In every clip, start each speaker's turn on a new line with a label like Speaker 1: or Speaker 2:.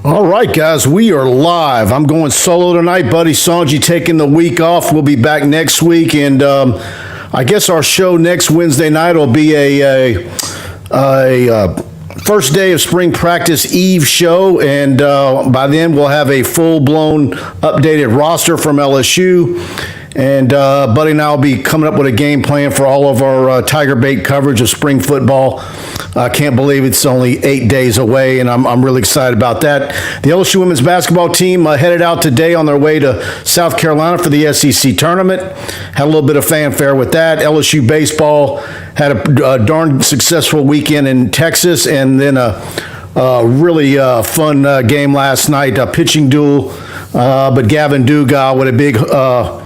Speaker 1: All right, guys, we are live. I'm going solo tonight. Buddy Sanji taking the week off. We'll be back next week, and I guess our show next Wednesday night will be a first day of spring practice eve show, and by then we'll have a full-blown updated roster from LSU. And Buddy and I will be coming up with a game plan for all of our TigerBait coverage of spring football. I can't believe it's only 8 days away, and I'm really excited about that. The LSU women's basketball team headed out today on their way to South Carolina for the SEC tournament. Had a little bit of fanfare with that. LSU baseball had a darn successful weekend in Texas, and then a really fun game last night, a pitching duel. But Gavin Dugas with a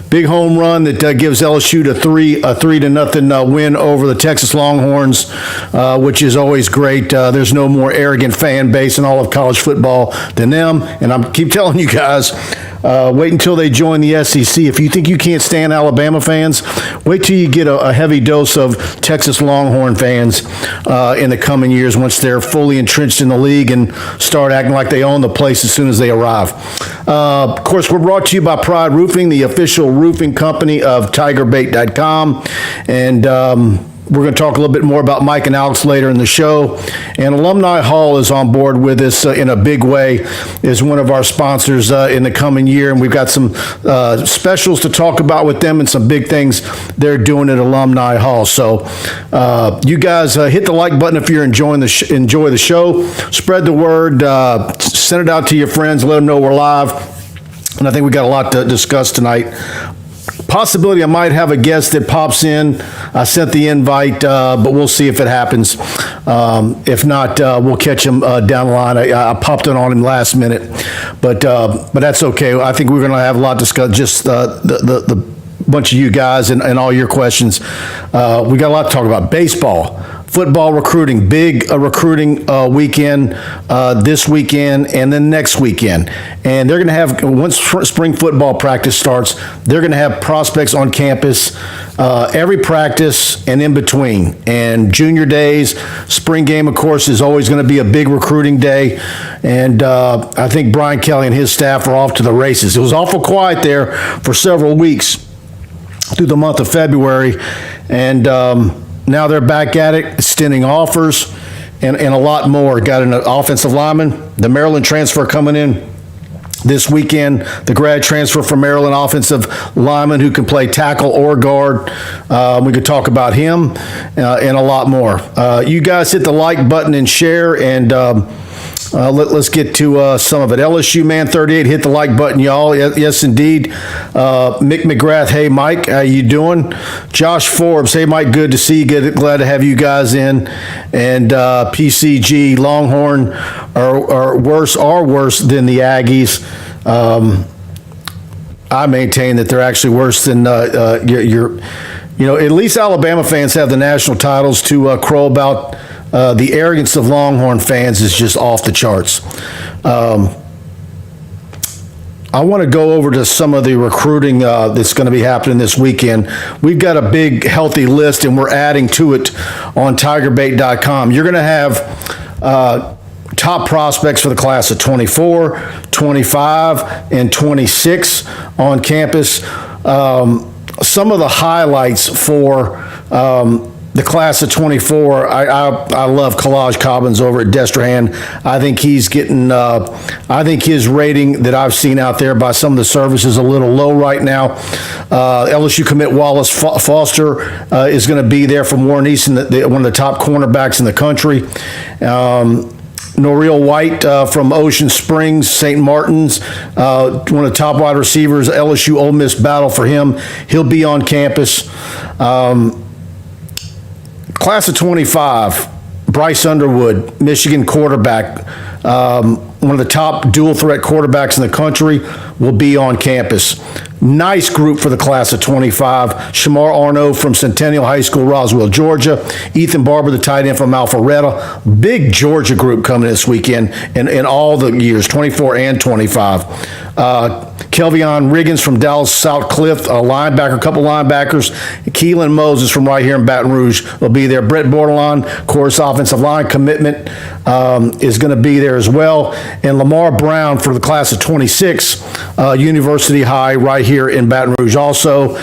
Speaker 1: big home run that gives LSU a 3-0 win over the Texas Longhorns, which is always great. There's no more arrogant fan base in all of college football than them. And I keep telling you guys, wait until they join the SEC. If you think you can't stand Alabama fans, wait till you get a heavy dose of Texas Longhorn fans in the coming years once they're fully entrenched in the league and start acting like they own the place as soon as they arrive. Of course, we're brought to you by Pride Roofing, the official roofing company of TigerBait.com. And we're going to talk a little bit more about Mike and Alex later in the show. And Alumni Hall is on board with us in a big way, is one of our sponsors in the coming year. And we've got some specials to talk about with them and some big things they're doing at Alumni Hall. So you guys hit the like button if you're enjoy the show. Spread the word. Send it out to your friends. Let them know we're live. And I think we got a lot to discuss tonight. Possibility I might have a guest that pops in. I sent the invite, but we'll see if it happens. If not, we'll catch him down the line. I popped it on him last minute, but that's okay. I think we're going to have a lot to discuss. Just the bunch of you guys and all your questions. We got a lot to talk about. Baseball, football recruiting, big recruiting weekend this weekend and then next weekend. And they're going to have, once spring football practice starts, they're going to have prospects on campus every practice and in between. And junior days, spring game, of course, is always going to be a big recruiting day. And I think Brian Kelly and his staff are off to the races. It was awful quiet there for several weeks through the month of February. And now they're back at it, extending offers and a lot more. Got an offensive lineman, the Maryland transfer coming in this weekend, the grad transfer from Maryland, offensive lineman who can play tackle or guard. We could talk about him and a lot more. You guys hit the like button and share, and let's get to some of it. LSU Man 38, hit the like button, y'all. Yes, indeed. Mick McGrath, hey, Mike, how you doing? Josh Forbes, hey, Mike, good to see you. Glad to have you guys in. And PCG, Longhorn are worse than the Aggies. I maintain that they're actually worse than at least Alabama fans have the national titles to crow about. The arrogance of Longhorn fans is just off the charts. I want to go over to some of the recruiting that's going to be happening this weekend. We've got a big, healthy list, and we're adding to it on TigerBait.com. You're going to have top prospects for the class of 24, 25, and 26 on campus. Some of the highlights for the class of 24, I love Kalaj Cobbins over at Destrehan. I think he's getting, I think his rating that I've seen out there by some of the services is a little low right now. LSU commit Wallace Foster is going to be there from Warren Easton, one of the top cornerbacks in the country. Noreel White from Ocean Springs, St. Martin's, one of the top wide receivers, LSU Ole Miss battle for him. He'll be on campus. Class of 25, Bryce Underwood, Michigan quarterback, one of the top dual threat quarterbacks in the country, will be on campus. Nice group for the class of 25. Shamar Arno from Centennial High School, Roswell, Georgia. Ethan Barber, the tight end from Alpharetta. Big Georgia group coming this weekend in all the years, 24 and 25. Kelvion Riggins from Dallas South Cliff, a couple linebackers. Keelan Moses from right here in Baton Rouge will be there. Brett Bordelon, of course, offensive line commitment. is going to be there as well. And Lamar Brown for the class of 26, University High right here in Baton Rouge also.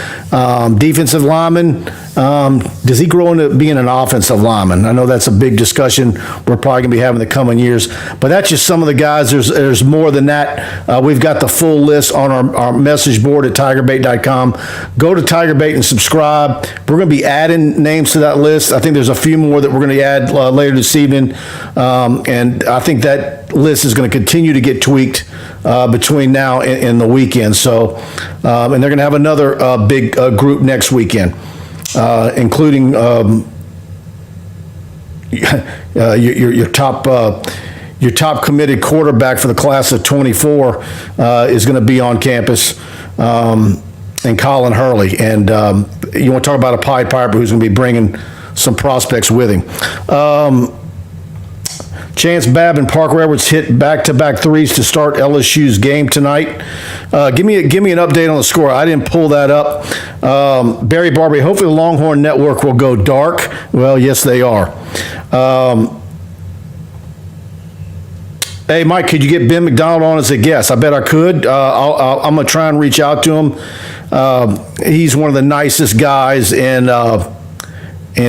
Speaker 1: Defensive lineman, does he grow into being an offensive lineman? I know that's a big discussion we're probably going to be having the coming years, but that's just some of the guys. There's more than that. We've got the full list on our message board at TigerBait.com. Go to TigerBait and subscribe. We're going to be adding names to that list. I think there's a few more that we're going to add later this evening, and I think that list is going to continue to get tweaked between now and the weekend. So, and they're going to have another big group next weekend, including your top committed quarterback for the class of 24 is going to be on campus, and Colin Hurley. And you want to talk about a Pied Piper who's going to be bringing some prospects with him. Chance Babb and Parker Edwards hit back-to-back threes to start LSU's game tonight. Give me an update on the score. I didn't pull that up. Barry Barbie, hopefully the Longhorn Network will go dark. Well, yes, they are. Hey, Mike, could you get Ben McDonald on as a guest? I bet I could. I'm going to try and reach out to him. He's one of the nicest guys in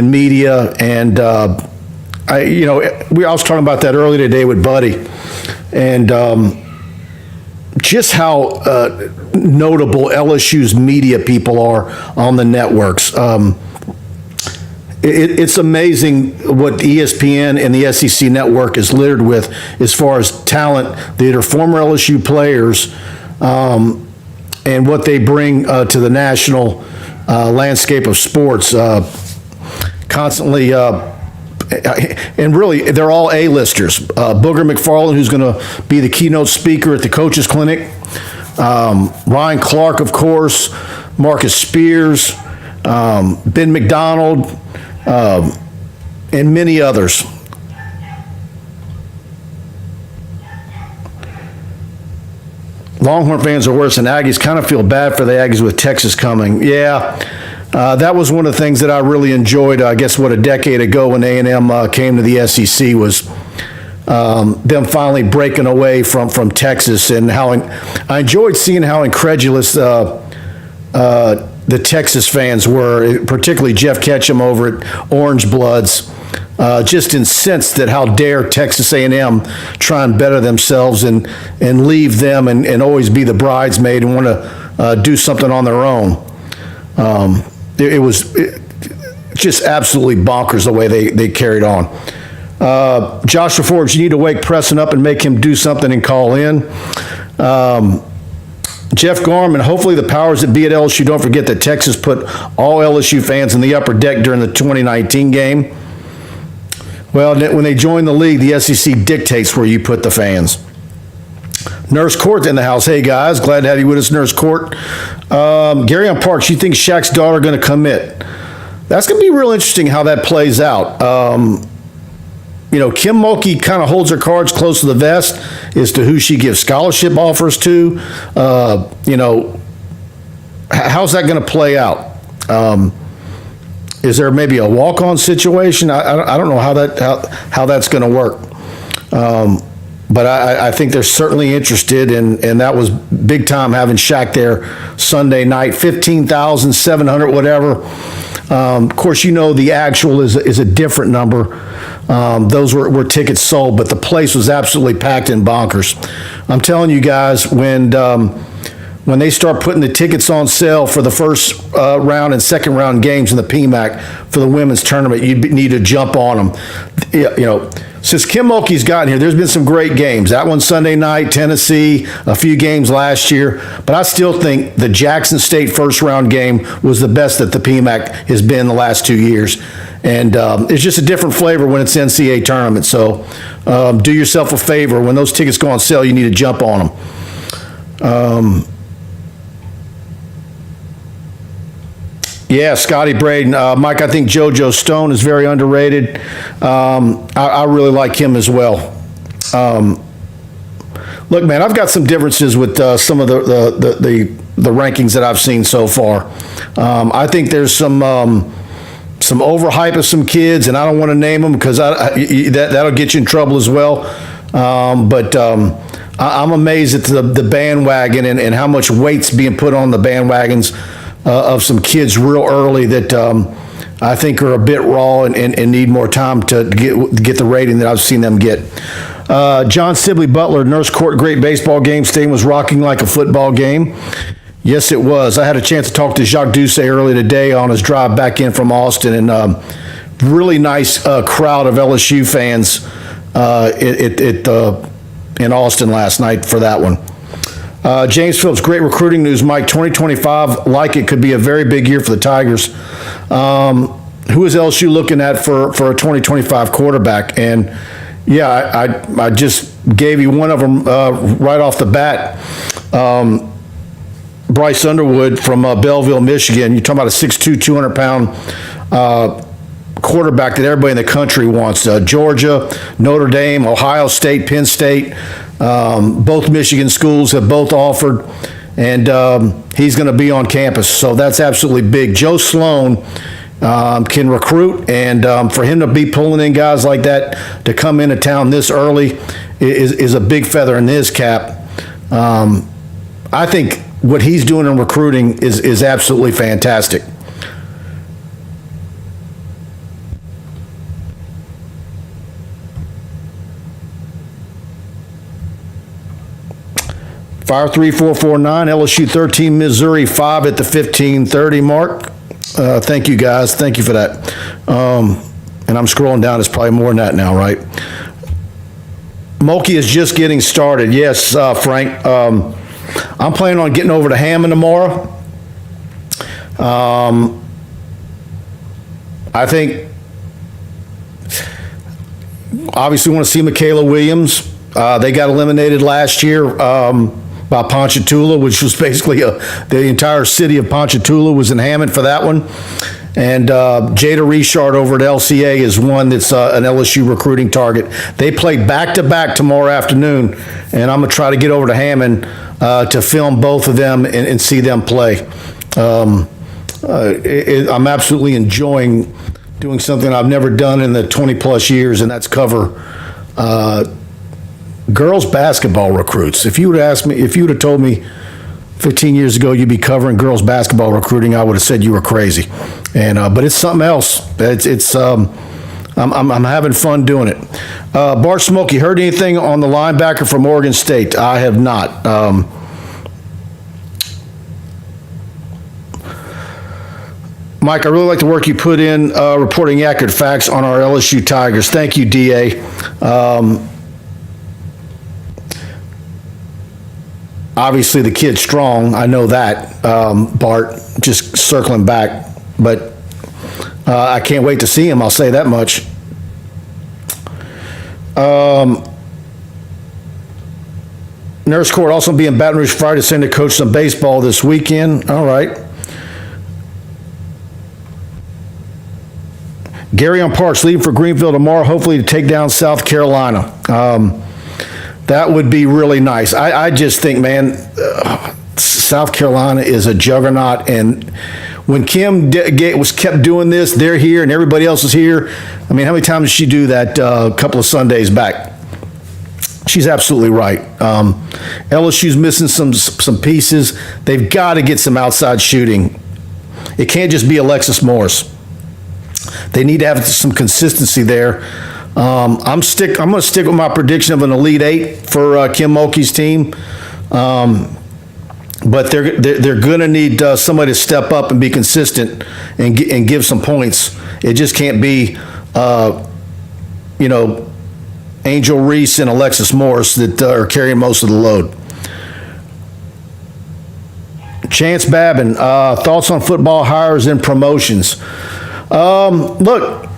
Speaker 1: media, and I was talking about that earlier today with Buddy, and just how notable LSU's media people are on the networks. It's amazing what ESPN and the SEC network is littered with as far as talent that are former LSU players, and what they bring to the national landscape of sports. Constantly, and really, they're all A-listers. Booger McFarland, who's going to be the keynote speaker at the Coaches Clinic. Ryan Clark, of course. Marcus Spears. Ben McDonald. And many others. Longhorn fans are worse than Aggies. Kind of feel bad for the Aggies with Texas coming. Yeah, that was one of the things that I really enjoyed, I guess, a decade ago when A&M came to the SEC was them finally breaking away from Texas, and how I enjoyed seeing how incredulous the Texas fans were, particularly Jeff Ketchum over at Orange Bloods, just incensed at how dare Texas A&M try and better themselves and leave them and always be the bridesmaid and want to do something on their own. It was just absolutely bonkers the way they carried on. Joshua Forbes, you need to wake Preston up and make him do something and call in. Jeff Gorman, hopefully the powers that be at LSU don't forget that Texas put all LSU fans in the upper deck during the 2019 game. Well, when they join the league, the SEC dictates where you put the fans. Nurse Court in the house. Hey, guys. Glad to have you with us, Nurse Court. Gary on Parks, you think Shaq's daughter going to commit? That's going to be real interesting how that plays out. Kim Mulkey kind of holds her cards close to the vest as to who she gives scholarship offers to. How's that going to play out? Is there maybe a walk-on situation? I don't know how that's going to work. But I think they're certainly interested, and that was big time having Shaq there Sunday night, 15,700, whatever. Of course, the actual is a different number. Those were tickets sold, but the place was absolutely packed and bonkers. I'm telling you guys, when they start putting the tickets on sale for the first round and second round games in the PMAC for the women's tournament, you need to jump on them. Since Kim Mulkey's gotten here, there's been some great games. That one Sunday night, Tennessee, a few games last year. But I still think the Jackson State first round game was the best that the PMAC has been the last 2 years. And it's just a different flavor when it's NCAA tournament. So do yourself a favor. When those tickets go on sale, you need to jump on them. Yeah, Scotty Braden. Mike, I think JoJo Stone is very underrated. I really like him as well. Look, man, I've got some differences with some of the rankings that I've seen so far. I think there's some some overhype of some kids, and I don't want to name them because that'll get you in trouble as well. I'm amazed at the bandwagon and how much weight's being put on the bandwagons of some kids real early that I think are a bit raw and need more time to get the rating that I've seen them get. John Sibley Butler, Nurse Court, great baseball game. Stadium was rocking like a football game. Yes, it was. I had a chance to talk to Jacques Doucet earlier today on his drive back in from Austin, and really nice crowd of LSU fans in Austin last night for that one. James Phillips, great recruiting news, Mike. 2025, like it could be a very big year for the Tigers. Who is LSU looking at for a 2025 quarterback? And yeah, I just gave you one of them right off the bat. Bryce Underwood from Belleville, Michigan. You're talking about a 6'2", 200-pound quarterback that everybody in the country wants. Georgia, Notre Dame, Ohio State, Penn State, both Michigan schools have both offered, and he's going to be on campus. So that's absolutely big. Joe Sloan can recruit, and for him to be pulling in guys like that to come into town this early is a big feather in his cap. I think what he's doing in recruiting is absolutely fantastic. Fire 3449, LSU 13, Missouri 5 at the 15:30 mark. Thank you, guys. Thank you for that. And I'm scrolling down. It's probably more than that now, right? Mulkey is just getting started. Yes, Frank. I'm planning on getting over to Hammond tomorrow. I think, obviously, want to see Michaela Williams. They got eliminated last year by Ponchatoula, which was basically the entire city of Ponchatoula was in Hammond for that one. And Jada Richard over at LCA is one that's an LSU recruiting target. They play back-to-back tomorrow afternoon, and I'm going to try to get over to Hammond to film both of them and see them play. I'm absolutely enjoying doing something I've never done in the 20-plus years, and that's cover girls basketball recruits. If you would have told me 15 years ago you'd be covering girls basketball recruiting, I would have said you were crazy. And but it's something else. I'm having fun doing it. Bart Smokey, heard anything on the linebacker from Oregon State? I have not. Mike, I really like the work you put in reporting accurate facts on our LSU Tigers. Thank you, DA. Obviously, the kid's strong. I know that, Bart, just circling back. But I can't wait to see him. I'll say that much. Nurse Court also be in Baton Rouge Friday to send to coach some baseball this weekend. All right. Gary on Parks leaving for Greenville tomorrow, hopefully to take down South Carolina. That would be really nice. I just think, man, South Carolina is a juggernaut. And when Kim kept doing this, they're here and everybody else is here. I mean, how many times did she do that a couple of Sundays back? She's absolutely right. LSU's missing some pieces. They've got to get some outside shooting. It can't just be Alexis Morris. They need to have some consistency there. I'm going to stick with my prediction of an Elite Eight for Kim Mulkey's team. But they're going to need somebody to step up and be consistent and give some points. It just can't be, Angel Reese and Alexis Morris that are carrying most of the load. Chance Babin, thoughts on football hires and promotions. Look,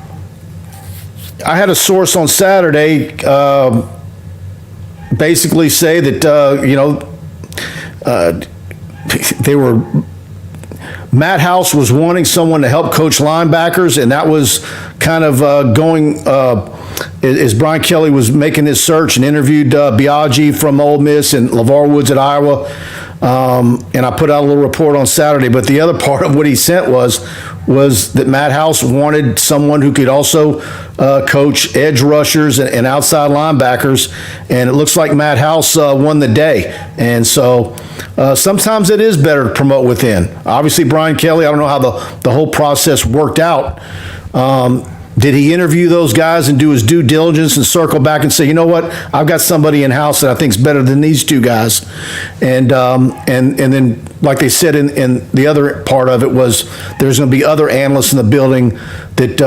Speaker 1: I had a source on Saturday basically say that, Matt House was wanting someone to help coach linebackers, and that was kind of going as Brian Kelly was making his search and interviewed Biaggi from Ole Miss and LeVar Woods at Iowa. And I put out a little report on Saturday, but the other part of what he sent was, was that Matt House wanted someone who could also coach edge rushers and outside linebackers, and it looks like Matt House won the day. And so sometimes it is better to promote within. Obviously, Brian Kelly, I don't know how the whole process worked out. Did he interview those guys and do his due diligence and circle back and say, you know what, I've got somebody in-house that I think is better than these two guys? And then, like they said in the other part of it, was there's going to be other analysts in the building that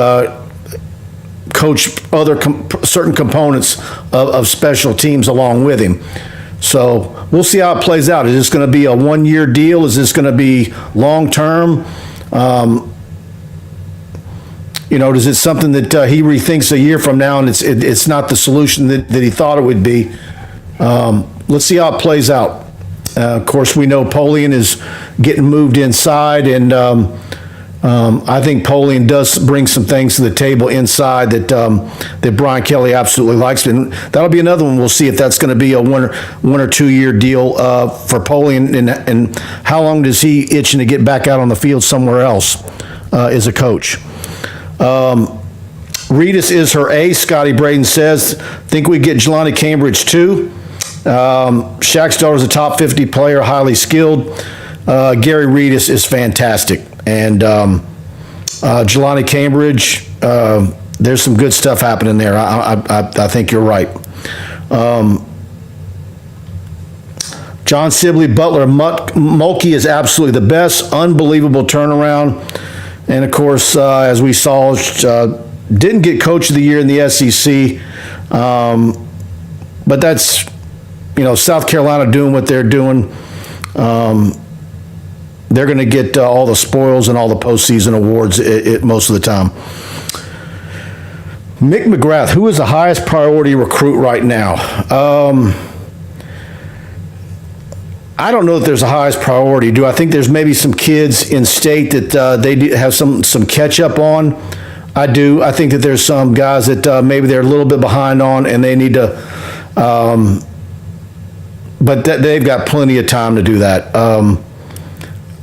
Speaker 1: coach other certain components of special teams along with him. So we'll see how it plays out. Is this going to be a one-year deal? Is this going to be long-term? Is it something that he rethinks a year from now and it's not the solution that he thought it would be? Let's see how it plays out. Of course, we know Polian is getting moved inside, and I think Polian does bring some things to the table inside that Brian Kelly absolutely likes. And that'll be another one. We'll see if that's going to be a one or 2 year deal for Polian, and how long does he itching to get back out on the field somewhere else as a coach. Reedus is her ace, Scotty Braden says. Think we get Jelani Cambridge too. Shaq's daughter's a top 50 player, highly skilled. Gary Reedus is fantastic. And Jelani Cambridge, there's some good stuff happening there. I think you're right. John Sibley, Butler, Mulkey is absolutely the best. Unbelievable turnaround. And, of course, as we saw, didn't get Coach of the Year in the SEC. But that's, South Carolina doing what they're doing. They're going to get all the spoils and all the postseason awards most of the time. Mick McGrath, who is the highest priority recruit right now? I don't know that there's a highest priority. Do I think there's maybe some kids in state that they have some catch up on? I do. I think that there's some guys that maybe they're a little bit behind on, and they need to, but they've got plenty of time to do that.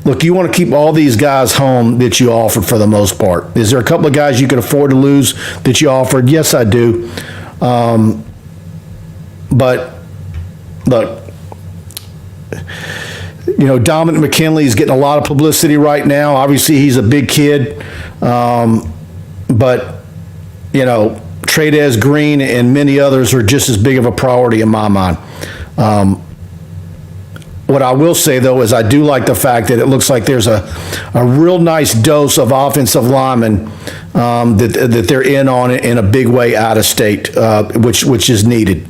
Speaker 1: Look, you want to keep all these guys home that you offered for the most part. Is there a couple of guys you could afford to lose that you offered? Yes, I do. But look, Dominic McKinley is getting a lot of publicity right now. Obviously, he's a big kid. But, Tradez Green and many others are just as big of a priority in my mind. What I will say, though, is I do like the fact that it looks like there's a real nice dose of offensive linemen that they're in on in a big way out of state, which is needed.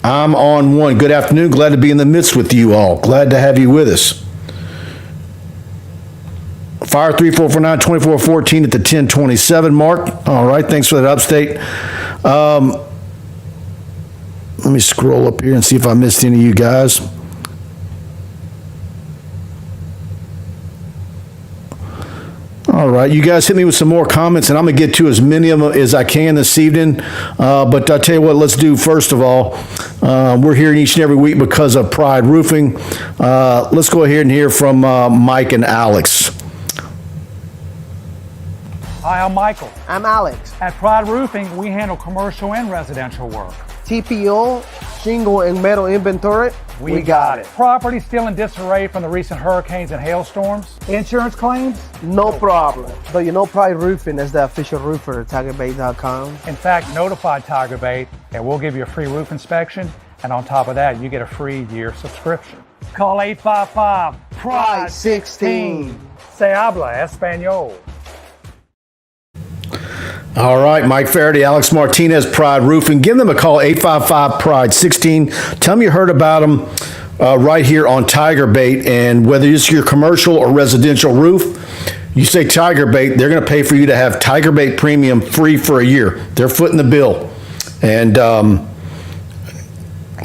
Speaker 1: I'm on one. Good afternoon. Glad to be in the midst with you all. Glad to have you with us. Fire 3449-2414 at the 1027 mark. All right. Thanks for that update. Let me scroll up here and see if I missed any of you guys. All right, you guys hit me with some more comments, and I'm going to get to as many of them as I can this evening. But I'll tell you what, let's do first of all. We're here each and every week because of Pride Roofing. Let's go ahead and hear from Mike and Alex.
Speaker 2: Hi, I'm Michael.
Speaker 3: I'm Alex.
Speaker 2: At Pride Roofing, we handle commercial and residential work.
Speaker 3: TPO, shingle, and metal inventory.
Speaker 2: We got it. Property still in disarray from the recent hurricanes and hailstorms. Insurance claims?
Speaker 3: No problem. But Pride Roofing is the official roofer at TigerBait.com.
Speaker 2: In fact, notify TigerBait and we'll give you a free roof inspection. And on top of that, you get a free year subscription. Call 855-PRIDE-16. Se habla español.
Speaker 1: All right, Mike Faraday, Alex Martinez, Pride Roofing. Give them a call, 855-PRIDE-16. Tell them you heard about them right here on TigerBait, and whether it's your commercial or residential roof, you say TigerBait, they're going to pay for you to have TigerBait Premium free for a year. They're footing the bill. And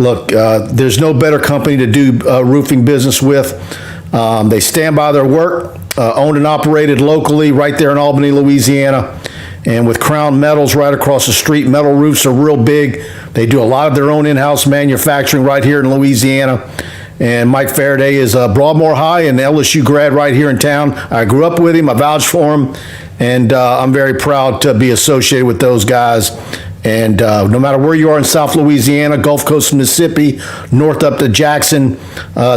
Speaker 1: look, there's no better company to do roofing business with. They stand by their work, owned and operated locally right there in Albany, Louisiana. And with Crown Metals right across the street, metal roofs are real big. They do a lot of their own in-house manufacturing right here in Louisiana. And Mike Faraday is a Broadmoor High and LSU grad right here in town. I grew up with him. I vouched for him. And I'm very proud to be associated with those guys. And no matter where you are in South Louisiana, Gulf Coast, Mississippi, north up to Jackson,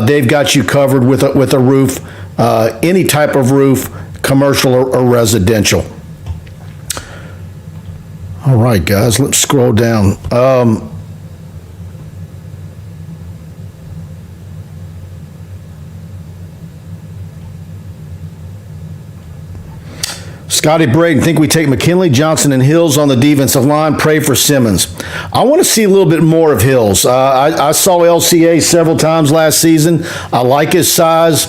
Speaker 1: they've got you covered with a roof, any type of roof, commercial or residential. All right, guys, let's scroll down. Scotty Braden, think we take McKinley, Johnson, and Hills on the defensive line. Pray for Simmons. I want to see a little bit more of Hills. I saw LCA several times last season. I like his size,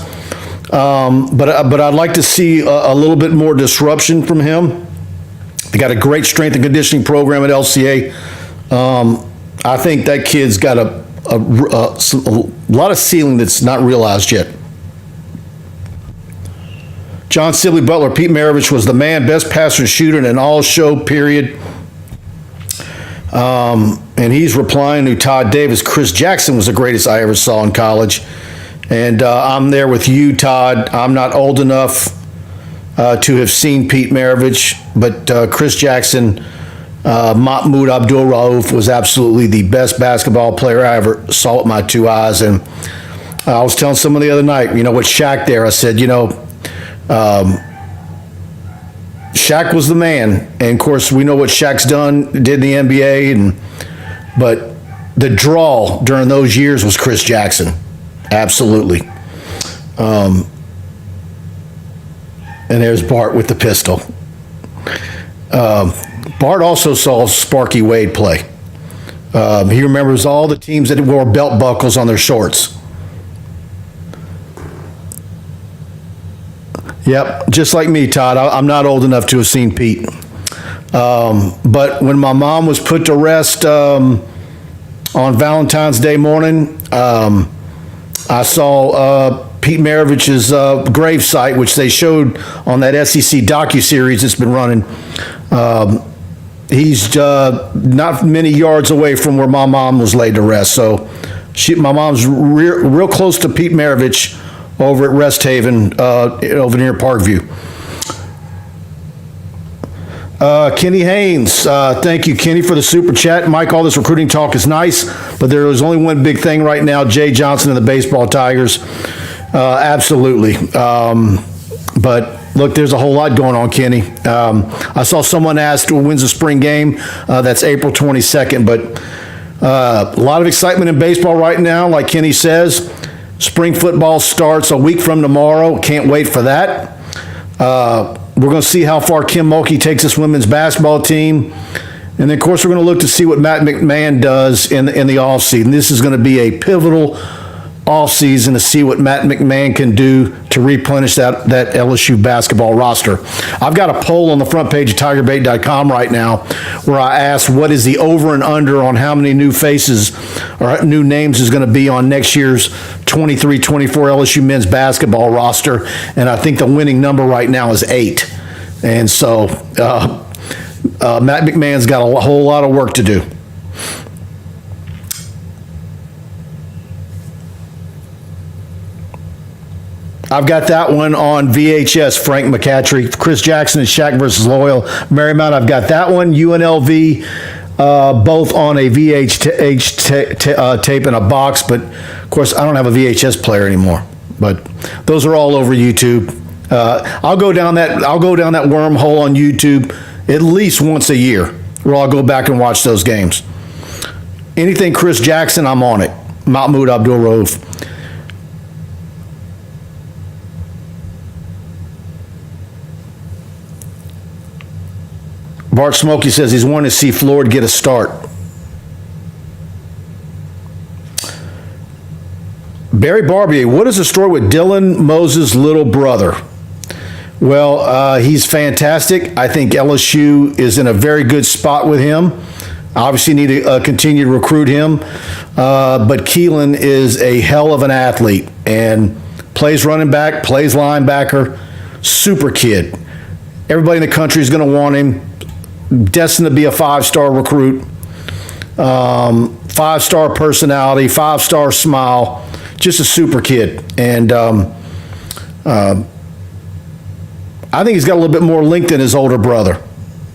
Speaker 1: but I'd like to see a little bit more disruption from him. They got a great strength and conditioning program at LCA. I think that kid's got a lot of ceiling that's not realized yet. John Sibley Butler, Pete Maravich was the man, best passer and shooter in an all-show period. And he's replying to Todd Davis, Chris Jackson was the greatest I ever saw in college. And I'm there with you, Todd. I'm not old enough to have seen Pete Maravich, but Chris Jackson, Mahmoud Abdul-Rauf was absolutely the best basketball player I ever saw with my two eyes. And I was telling someone the other night, with Shaq there, I said, Shaq was the man, and of course we know what Shaq's did in the NBA, but the draw during those years was Chris Jackson, absolutely. And there's Bart with the pistol. Bart also saw Sparky Wade play. He remembers all the teams that wore belt buckles on their shorts. Yep, just like me, Todd. I'm not old enough to have seen Pete. But when my mom was put to rest on Valentine's Day morning, I saw Pete Maravich's gravesite, which they showed on that SEC docuseries that's been running. He's not many yards away from where my mom was laid to rest. So my mom's real close to Pete Maravich over at Rest Haven, over near Parkview. Kenny Haynes, thank you, Kenny, for the super chat. Mike, all this recruiting talk is nice, but there is only one big thing right now, Jay Johnson and the baseball Tigers. Absolutely. But look, there's a whole lot going on, Kenny. I saw someone ask when's the spring game. That's April 22nd, but a lot of excitement in baseball right now, like Kenny says. Spring football starts a week from tomorrow. Can't wait for that. We're going to see how far Kim Mulkey takes this women's basketball team. And then, of course, we're going to look to see what Matt McMahon does in the offseason. This is going to be a pivotal offseason to see what Matt McMahon can do to replenish that LSU basketball roster. I've got a poll on the front page of TigerBait.com right now where I asked what is the over and under on how many new faces or new names is going to be on next year's 23-24 LSU men's basketball roster, and I think the winning number right now is 8. And so Matt McMahon's got a whole lot of work to do. I've got that one on VHS, Frank McCatry. Chris Jackson and Shaq versus Loyal Marymount. I've got that one, UNLV, both on a VHS tape in a box. But, of course, I don't have a VHS player anymore. But those are all over YouTube. I'll go down that wormhole on YouTube at least once a year where I'll go back and watch those games. Anything Chris Jackson, I'm on it. Mahmoud Abdul-Rauf. Bart Smokey says he's wanting to see Floyd get a start. Barry Barbier, what is the story with Dylan Moses' little brother? Well, he's fantastic. I think LSU is in a very good spot with him. Obviously need to continue to recruit him. But Keelan is a hell of an athlete and plays running back, plays linebacker, super kid. Everybody in the country is going to want him. destined to be a 5-star recruit. 5-star personality, 5-star smile, just a super kid. And I think he's got a little bit more length than his older brother.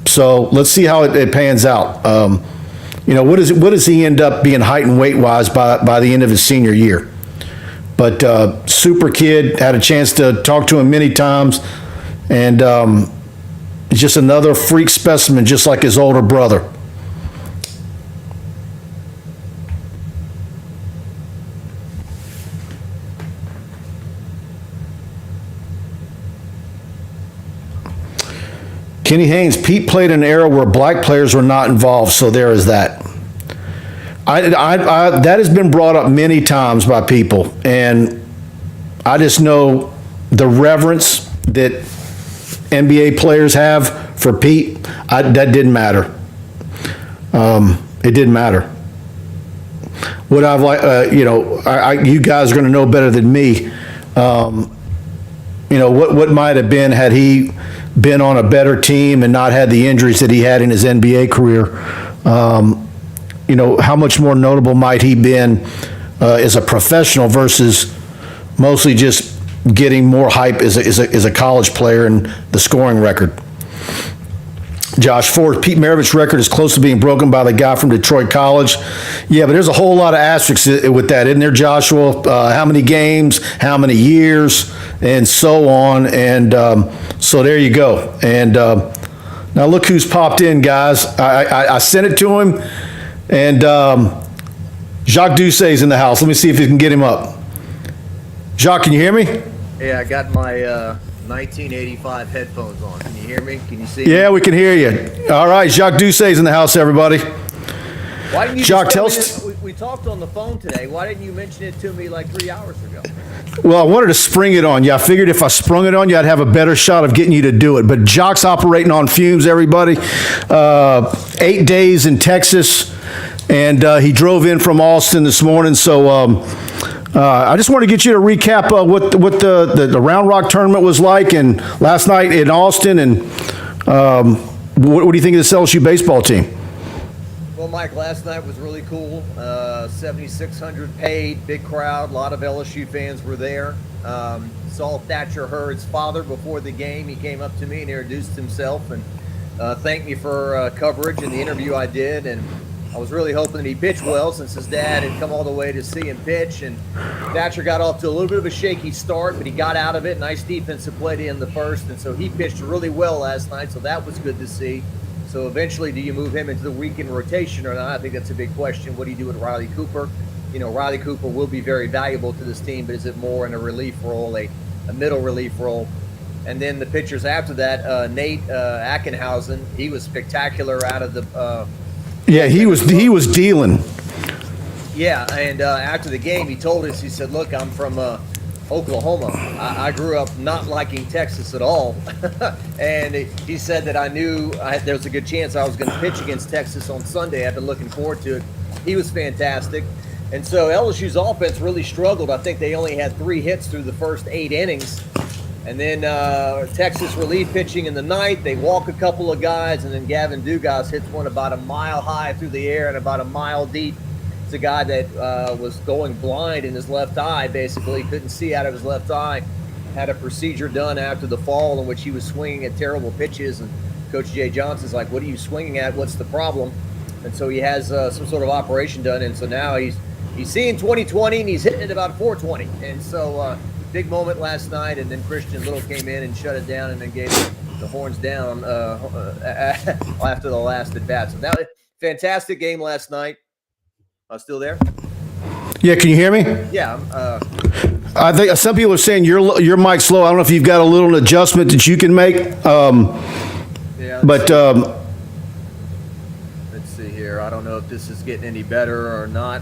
Speaker 1: So let's see how it pans out. What does he end up being height and weight wise by the end of his senior year? But super kid, had a chance to talk to him many times, and just another freak specimen, just like his older brother. Kenny Haynes, Pete played in an era where black players were not involved, so there is that. That has been brought up many times by people, and I just know the reverence that NBA players have for Pete. That didn't matter. It didn't matter. What I've like, you guys are going to know better than me. What might have been had he been on a better team and not had the injuries that he had in his NBA career. How much more notable might he been as a professional versus mostly just getting more hype as a college player and the scoring record. Josh Ford, Pete Maravich's record is close to being broken by the guy from Detroit College. Yeah, but there's a whole lot of asterisks with that, isn't there, Joshua? How many games, how many years, and so on. And so there you go. And now look who's popped in, guys. I sent it to him, and Jacques Doucet's in the house. Let me see if you can get him up. Jacques, can you hear me?
Speaker 4: Yeah, I got my 1985 headphones on. Can you hear me? Can you see me?
Speaker 1: Yeah, we can hear you. All right, Jacques Doucet's in the house, everybody.
Speaker 4: Why didn't you
Speaker 1: Jacques, tell
Speaker 4: us.
Speaker 1: us.
Speaker 4: We talked on the phone today. Why didn't you mention it to me like 3 hours ago?
Speaker 1: Well, I wanted to spring it on you. I figured if I sprung it on you, I'd have a better shot of getting you to do it. But Jacques operating on fumes, everybody. 8 days in Texas, and he drove in from Austin this morning. So I just want to get you to recap what the Round Rock tournament was like, and last night in Austin, and what do you think of this LSU baseball team?
Speaker 4: Well, Mike, last night was really cool. 7,600 paid, big crowd. A lot of LSU fans were there. Saw Thatcher Hurd's father before the game. He came up to me and introduced himself and thanked me for coverage and the interview I did. And I was really hoping that he pitched well since his dad had come all the way to see him pitch. And Thatcher got off to a little bit of a shaky start, but he got out of it. Nice defensive play in the first. And so he pitched really well last night, so that was good to see. So eventually, do you move him into the weekend rotation or not? I think that's a big question. What do you do with Riley Cooper? Riley Cooper will be very valuable to this team, but is it more in a relief role, a middle relief role? And then the pitchers after that, Nate Ackenhausen, he was spectacular out of the
Speaker 1: Yeah, he was dealing.
Speaker 4: Yeah, and after the game, he told us, he said, look, I'm from Oklahoma. I grew up not liking Texas at all. And he said that I knew there was a good chance I was going to pitch against Texas on Sunday. I've been looking forward to it. He was fantastic. And so LSU's offense really struggled. I think they only had 3 hits through the first 8 innings. And then Texas relief pitching in the ninth. They walk a couple of guys, and then Gavin Dugas hits one about a mile high through the air and about a mile deep. It's a guy that was going blind in his left eye, basically. Couldn't see out of his left eye. Had a procedure done after the fall in which he was swinging at terrible pitches. And Coach Jay Johnson's like, what are you swinging at? What's the problem? And so he has some sort of operation done. And so now he's seeing 20/20, and he's hitting it about 420. And so big moment last night. And then Christian Little came in and shut it down and then gave the horns down after the last at bat. So that was a fantastic game last night. Still there?
Speaker 1: Yeah, can you hear me?
Speaker 4: Yeah.
Speaker 1: I think some people are saying your mic's slow. I don't know if you've got a little adjustment that you can make.
Speaker 4: Yeah.
Speaker 1: But
Speaker 4: let's see here. I don't know if this is getting any better or not.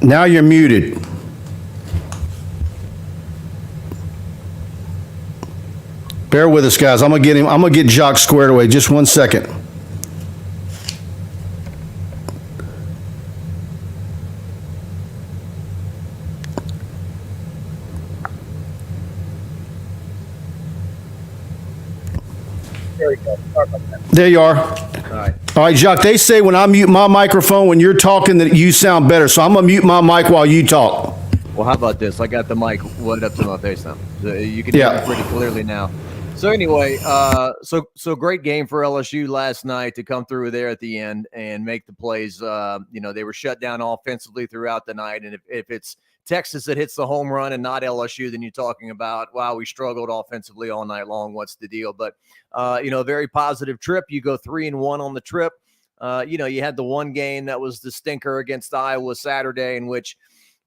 Speaker 1: now you're muted. Bear with us, guys. I'm gonna get Jacques squared away. Just 1 second.
Speaker 4: There we go. Sorry about that.
Speaker 1: There you are.
Speaker 4: All
Speaker 1: Right, Jacques, they say when I mute my microphone when you're talking that you sound better, so I'm going to mute my mic while you talk.
Speaker 4: Well, how about this? I got the mic right up to my face now. So you can hear me pretty clearly now. So anyway, so great game for LSU last night to come through there at the end and make the plays. They were shut down offensively throughout the night. And if it's Texas that hits the home run and not LSU, then you're talking about, wow, we struggled offensively all night long. What's the deal? But, a very positive trip. You go 3-1 on the trip. You had the one game that was the stinker against Iowa Saturday in which,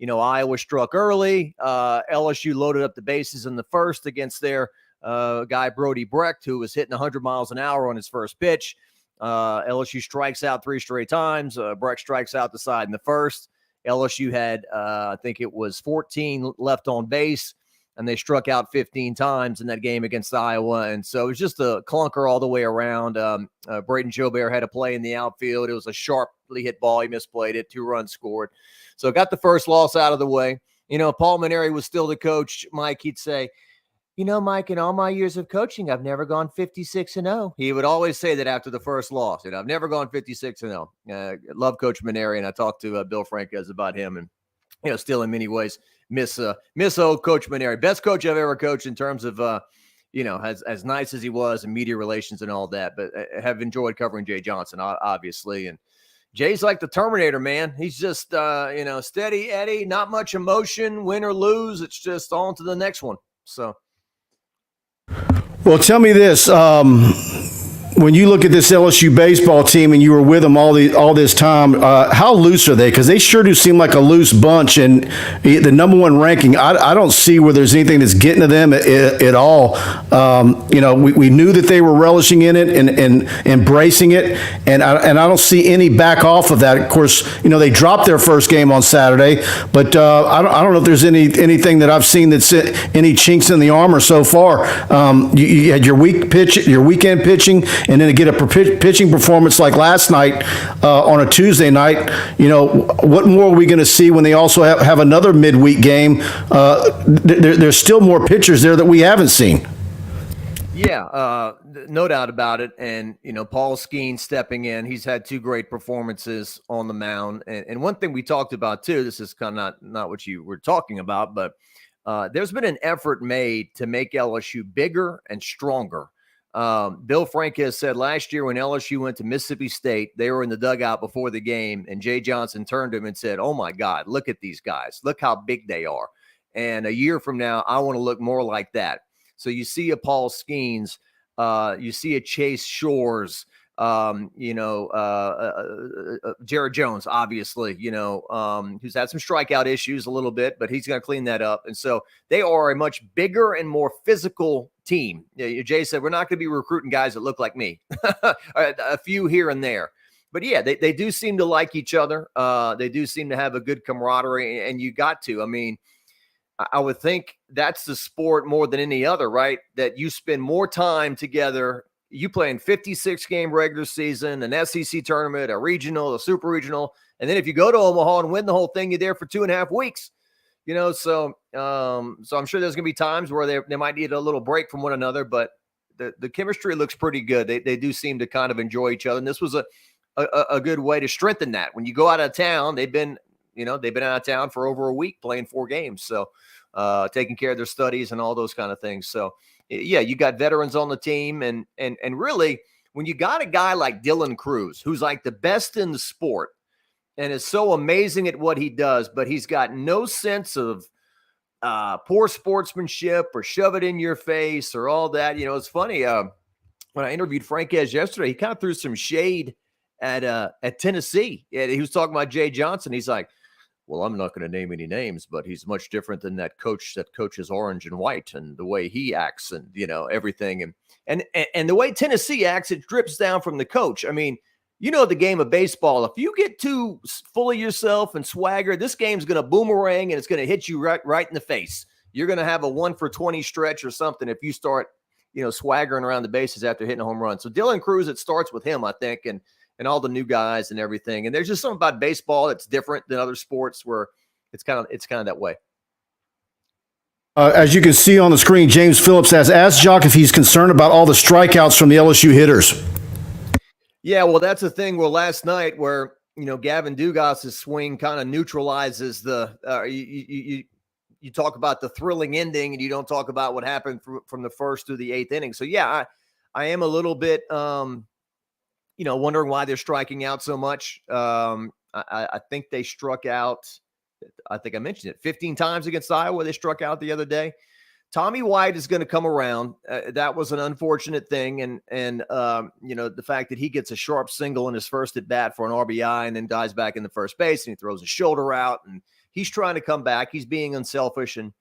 Speaker 4: Iowa struck early. LSU loaded up the bases in the first against their guy Brody Brecht, who was hitting 100 miles an hour on his first pitch. LSU strikes out 3 straight times. Brecht strikes out the side in the first. LSU had, I think it was 14 left on base, and they struck out 15 times in that game against Iowa. And so it was just a clunker all the way around. Braden Jobert had a play in the outfield. It was a sharply hit ball. He misplayed it. 2 runs scored. So got the first loss out of the way. Paul Maneri was still the coach. Mike, he'd say, Mike, in all my years of coaching, I've never gone 56-0. He would always say that after the first loss. I've never gone 56-0. Love Coach Maneri, and I talked to Bill Franquez about him, and still in many ways miss old Coach Maneri. Best coach I've ever coached in terms of as nice as he was and media relations and all that. But I have enjoyed covering Jay Johnson, obviously, and Jay's like the Terminator, man. He's just steady Eddie, not much emotion, win or lose. It's just on to the next one. So.
Speaker 1: Well, tell me this. When you look at this LSU baseball team and you were with them all this time, how loose are they? Because they sure do seem like a loose bunch. And the number 1 ranking, I don't see where there's anything that's getting to them at all. We knew that they were relishing in it and embracing it, and I don't see any back off of that. Of course, they dropped their first game on Saturday, but I don't know if there's anything that I've seen that's any chinks in the armor so far. You had your weekend pitching. And then to get a pitching performance like last night on a Tuesday night, what more are we going to see when they also have another midweek game? There's still more pitchers there that we haven't seen.
Speaker 4: Yeah, no doubt about it. And, Paul Skeen stepping in, he's had 2 great performances on the mound. And one thing we talked about, too, this is kind of not what you were talking about, but there's been an effort made to make LSU bigger and stronger. Bill Franquez said last year when LSU went to Mississippi State, they were in the dugout before the game, and Jay Johnson turned to him and said, "Oh my God, look at these guys. Look how big they are. And a year from now, I want to look more like that." So you see a Paul Skeens, you see a Chase Shores, Jared Jones, obviously, who's had some strikeout issues a little bit, but he's going to clean that up. And so they are a much bigger and more physical team. Jay said, we're not going to be recruiting guys that look like me, a few here and there. But yeah, they do seem to like each other. They do seem to have a good camaraderie, and you got to. I mean, I would think that's the sport more than any other, right? That you spend more time together. You play in 56-game regular season, an SEC tournament, a regional, a super regional, and then if you go to Omaha and win the whole thing, you're there for 2.5 weeks. So I'm sure there's going to be times where they might need a little break from one another, but the chemistry looks pretty good. They do seem to kind of enjoy each other, and this was a good way to strengthen that. When you go out of town, they've been out of town for over a week playing 4 games, so taking care of their studies and all those kind of things. So yeah, you got veterans on the team, and really, when you got a guy like Dylan Cruz, who's like the best in the sport and is so amazing at what he does, but he's got no sense of poor sportsmanship or shove it in your face or all that. It's funny. When I interviewed Franquez yesterday, he kind of threw some shade at Tennessee. And he was talking about Jay Johnson. He's like, well, I'm not going to name any names, but he's much different than that coach that coaches orange and white, and the way he acts and, everything. And the way Tennessee acts, it drips down from the coach. I mean, the game of baseball, if you get too full of yourself and swagger, this game's going to boomerang and it's going to hit you right in the face. You're going to have a 1 for 20 stretch or something if you start, swaggering around the bases after hitting a home run. So Dylan Cruz, it starts with him, I think, and all the new guys and everything. And there's just something about baseball that's different than other sports where it's kind of that way.
Speaker 1: As you can see on the screen, James Phillips has asked Jock if he's concerned about all the strikeouts from the LSU hitters.
Speaker 4: Yeah, well, that's the thing. Well, last night where, Gavin Dugas's swing kind of neutralizes the you talk about the thrilling ending and you don't talk about what happened from the first through the eighth inning. So, yeah, I am a little bit, wondering why they're striking out so much. I think they struck out, I think I mentioned it, 15 times against Iowa. They struck out the other day. Tommy White is going to come around. That was an unfortunate thing. And the fact that he gets a sharp single in his first at bat for an RBI and then dies back in the first base and he throws his shoulder out and he's trying to come back. He's being unselfish and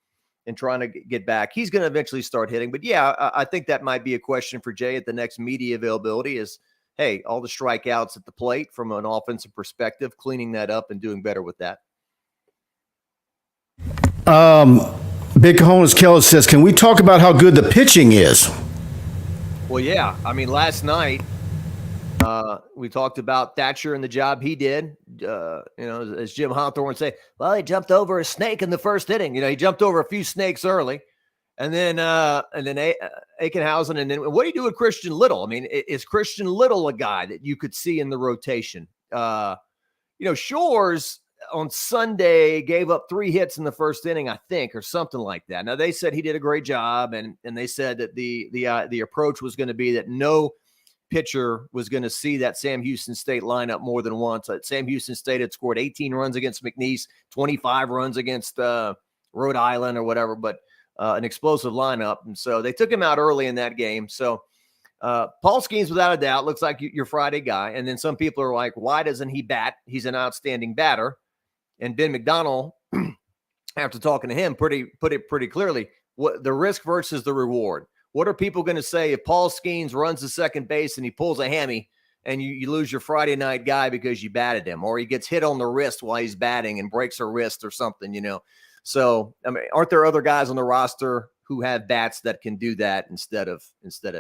Speaker 4: trying to get back. He's going to eventually start hitting. But yeah, I think that might be a question for Jay at the next media availability is, hey, all the strikeouts at the plate from an offensive perspective, cleaning that up and doing better with that.
Speaker 1: Big Cojones Keller says, can we talk about how good the pitching is?
Speaker 4: Well, yeah. I mean, last night we talked about Thatcher and the job he did. As Jim Hawthorne said, well, he jumped over a snake in the first inning. He jumped over a few snakes early. And then Eichenhausen. And then what do you do with Christian Little? I mean, is Christian Little a guy that you could see in the rotation? Shores on Sunday gave up 3 hits in the first inning, I think, or something like that. Now, they said he did a great job, and they said that the approach was going to be that no pitcher was going to see that Sam Houston State lineup more than once. Sam Houston State had scored 18 runs against McNeese, 25 runs against Rhode Island or whatever, but an explosive lineup. And so they took him out early in that game. So Paul Skeens, without a doubt, looks like your Friday guy. And then some people are like, why doesn't he bat? He's an outstanding batter. And Ben McDonald, after talking to him, put it pretty clearly, what the risk versus the reward. What are people going to say if Paul Skeens runs to second base and he pulls a hammy and you lose your Friday night guy because you batted him, or he gets hit on the wrist while he's batting and breaks a wrist or something, So, I mean, aren't there other guys on the roster who have bats that can do that instead of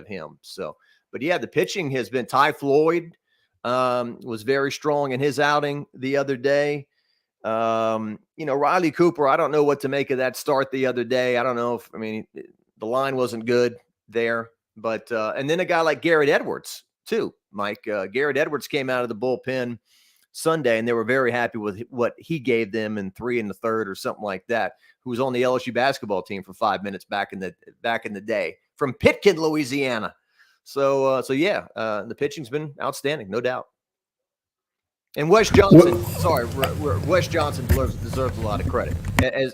Speaker 4: him? So, but yeah, the pitching has been. Ty Floyd was very strong in his outing the other day. Riley Cooper, I don't know what to make of that start the other day. I don't know the line wasn't good there, but and then a guy like Garrett Edwards too, Mike. Garrett Edwards came out of the bullpen Sunday, and they were very happy with what he gave them in 3 1/3 or something like that. Who was on the LSU basketball team for 5 minutes back in the day from Pitkin, Louisiana. So yeah, the pitching's been outstanding, no doubt. And Wes Johnson, Wes Johnson deserves a lot of credit.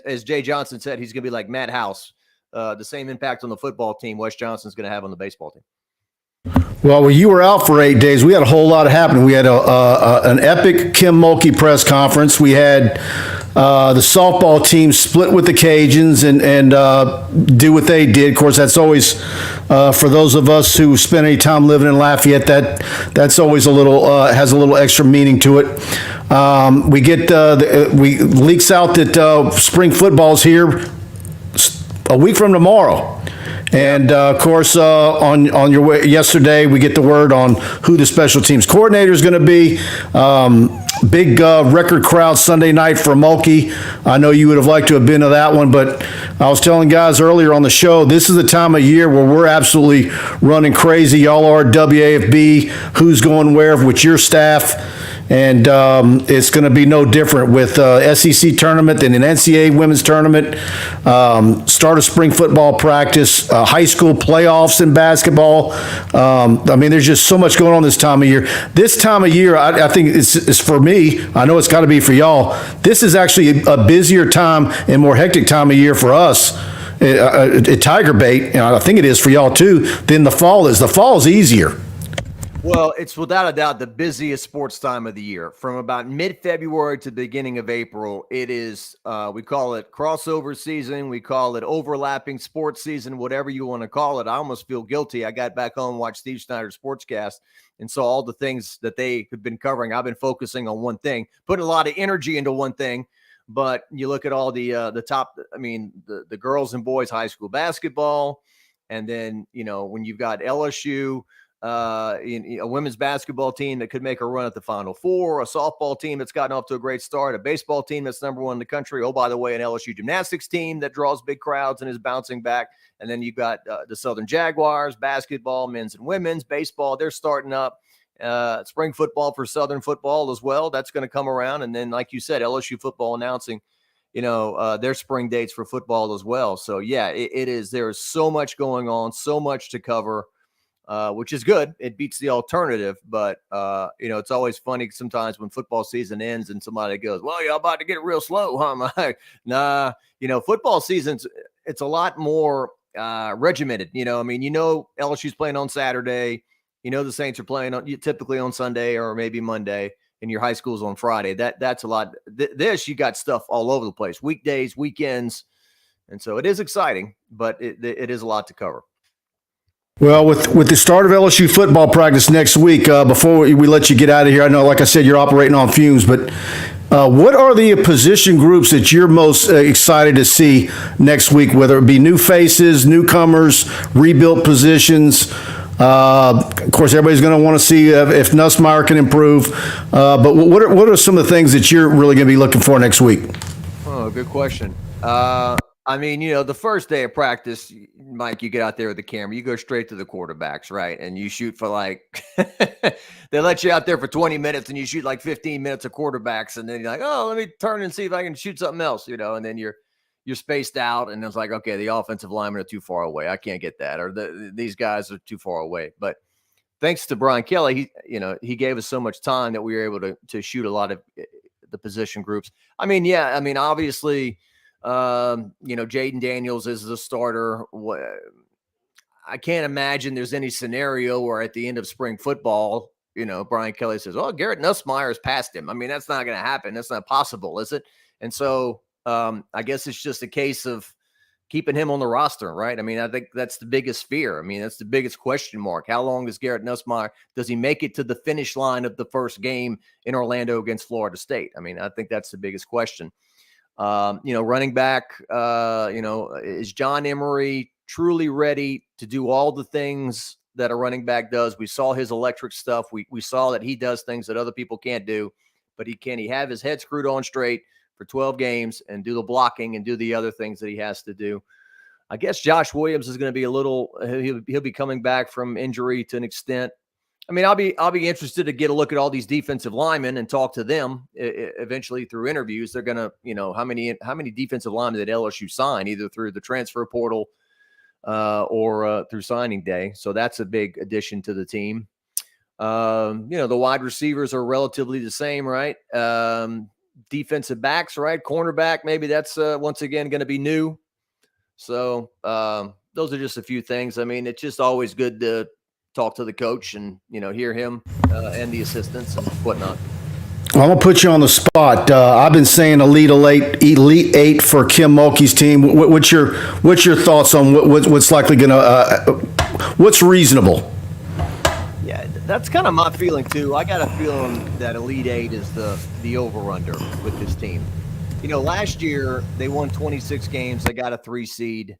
Speaker 4: As Jay Johnson said, he's going to be like Matt House. The same impact on the football team Wes Johnson's going to have on the baseball team.
Speaker 1: Well, you were out for 8 days. We had a whole lot happening. We had an epic Kim Mulkey press conference. We had the softball team split with the Cajuns and do what they did. Of course, that's always for those of us who spend any time living in Lafayette. That's always a little has a little extra meaning to it. We leaks out that spring football's here a week from tomorrow. And, of course, on your way yesterday, we get the word on who the special teams coordinator is going to be. Big record crowd Sunday night for Mulkey. I know you would have liked to have been to that one, but I was telling guys earlier on the show, this is the time of year where we're absolutely running crazy. Y'all are WAFB, who's going where with your staff. And it's going to be no different with SEC tournament than an NCAA women's tournament, start of spring football practice, high school playoffs in basketball. There's just so much going on this time of year. This time of year, I think it's for me. I know it's got to be for y'all. This is actually a busier time and more hectic time of year for us at TigerBait, and I think it is for y'all too, than the fall is. The fall is easier.
Speaker 4: Well, it's without a doubt the busiest sports time of the year. From about mid-February to the beginning of April, it is, we call it crossover season. We call it overlapping sports season, whatever you want to call it. I almost feel guilty. I got back home and watched Steve Snyder's Sportscast and saw all the things that they have been covering. I've been focusing on one thing, putting a lot of energy into one thing. But you look at all the top, the girls and boys high school basketball. And then, when you've got LSU, A women's basketball team that could make a run at the Final Four, a softball team that's gotten off to a great start, a baseball team that's #1 in the country. Oh, by the way, an LSU gymnastics team that draws big crowds and is bouncing back. And then you've got the Southern Jaguars, basketball, men's and women's, baseball. They're starting up. Spring football for Southern football as well. That's going to come around. And then, like you said, LSU football announcing, their spring dates for football as well. So, yeah, it is. There is so much going on, so much to cover. Which is good. It beats the alternative, but it's always funny sometimes when football season ends and somebody goes, "Well, you're about to get it real slow, huh?" I'm like, nah, football season's it's a lot more regimented. LSU's playing on Saturday. The Saints are playing typically on Sunday or maybe Monday, and your high school's on Friday. That's a lot. This you got stuff all over the place, weekdays, weekends, and so it is exciting, but it is a lot to cover.
Speaker 1: Well, with the start of LSU football practice next week, before we let you get out of here, I know, like I said, you're operating on fumes, but what are the position groups that you're most excited to see next week, whether it be new faces, newcomers, rebuilt positions? Of course, everybody's going to want to see if Nussmeier can improve, but what are some of the things that you're really going to be looking for next week?
Speaker 4: Oh, good question. The first day of practice, Mike, you get out there with the camera, you go straight to the quarterbacks, right? And you shoot for they let you out there for 20 minutes and you shoot 15 minutes of quarterbacks. And then you're like, oh, let me turn and see if I can shoot something else, and then you're spaced out. And it's like, okay, the offensive linemen are too far away. I can't get that. Or these guys are too far away. But thanks to Brian Kelly, he gave us so much time that we were able to shoot a lot of the position groups. Obviously, Jaden Daniels is the starter. I can't imagine there's any scenario where at the end of spring football, Brian Kelly says, "Oh, Garrett Nussmeier has passed him." That's not going to happen. That's not possible, is it? And so I guess it's just a case of keeping him on the roster, right? I think that's the biggest fear. That's the biggest question mark. How long does Garrett Nussmeier, does he make it to the finish line of the first game in Orlando against Florida State? I think that's the biggest question. Running back, is John Emery truly ready to do all the things that a running back does? We saw his electric stuff. We saw that he does things that other people can't do, but can he have his head screwed on straight for 12 games and do the blocking and do the other things that he has to do? I guess Josh Williams is going to be he'll be coming back from injury to an extent. I'll be interested to get a look at all these defensive linemen and talk to them eventually through interviews. They're going to, how many defensive linemen did LSU sign, either through the transfer portal or through signing day. So that's a big addition to the team. The wide receivers are relatively the same, right? Defensive backs, right? Cornerback, maybe that's once again going to be new. So those are just a few things. It's just always good to talk to the coach and, hear him and the assistants and whatnot.
Speaker 1: Well, I'm going to put you on the spot. I've been saying Elite Eight for Kim Mulkey's team. What's your thoughts on what's likely going to, what's reasonable?
Speaker 4: Yeah, that's kind of my feeling too. I got a feeling that Elite Eight is the over-under with this team. Last year they won 26 games. They got a 3 seed.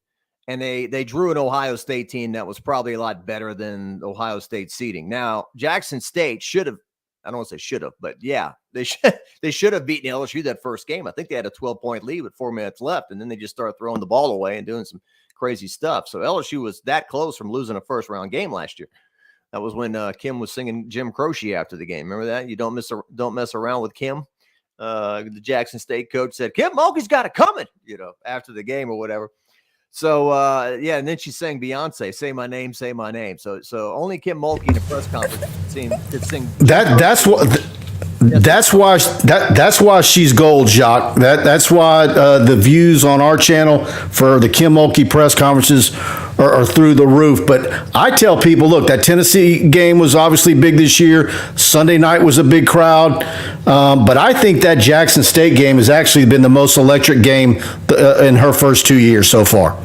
Speaker 4: And they drew an Ohio State team that was probably a lot better than Ohio State seeding. Now, Jackson State should have, I don't want to say should have, but yeah, they should have beaten LSU that first game. I think they had a 12-point lead with 4 minutes left, and then they just started throwing the ball away and doing some crazy stuff. So LSU was that close from losing a first-round game last year. That was when Kim was singing Jim Croce after the game. Remember that? You don't mess around with Kim. The Jackson State coach said, "Kim Mulkey's got it coming," after the game or whatever. So, and then she sang Beyonce, "Say My Name, Say My Name." So only Kim Mulkey in a press conference could sing. That's why she's gold, Jacques. That's why the views on our channel for the Kim Mulkey press conferences are through the roof. But I tell people, look, that Tennessee game was obviously big this year. Sunday night was a big crowd. But I think that Jackson State game has actually been the most electric game in her first 2 years so far.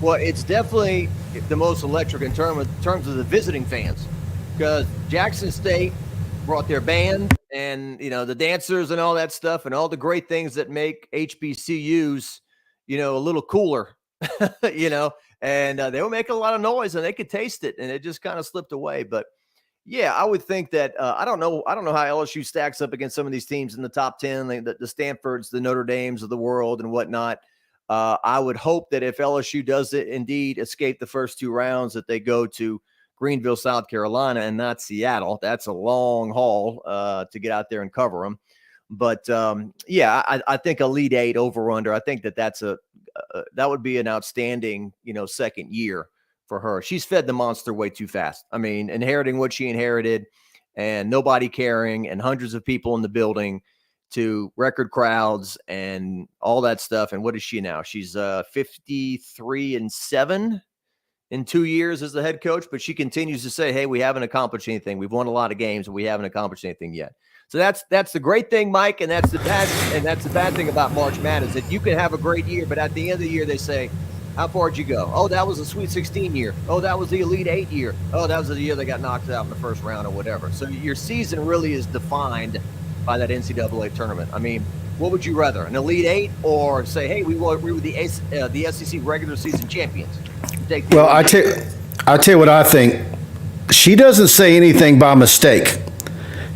Speaker 4: Well, it's definitely the most electric in terms of the visiting fans, because Jackson State brought their band and, the dancers and all that stuff and all the great things that make HBCUs, a little cooler, and they were making a lot of noise, and they could taste it, and it just kind of slipped away. But yeah, I would think that I don't know how LSU stacks up against some of these teams in the top 10, the Stanfords, the Notre Dames of the world, and whatnot. I would hope that if LSU does indeed escape the first 2 rounds, that they go to Greenville, South Carolina, and not Seattle. That's a long haul to get out there and cover them. But yeah, I think Elite 8 over under. I think that would be an outstanding, second year for her. She's fed the monster way too fast. I mean, inheriting what she inherited, and nobody caring, and hundreds of people in the building, to record crowds and all that stuff. And what is she now? She's 53-7 in 2 years as the head coach, but she continues to say, hey, we haven't accomplished anything. We've won a lot of games, but we haven't accomplished anything yet. So that's the great thing, Mike, and that's the bad thing about March Madness, that you can have a great year, but at the end of the year they say, how far did you go? Oh, that was a Sweet 16 year. Oh, that was the Elite 8 year. Oh, that was the year they got knocked out in the first round or whatever. So your season really is defined by that NCAA tournament. I mean, what would you rather, an Elite 8 or say, hey, we were the SEC regular season champions?
Speaker 1: Well, I tell you what I think. She doesn't say anything by mistake.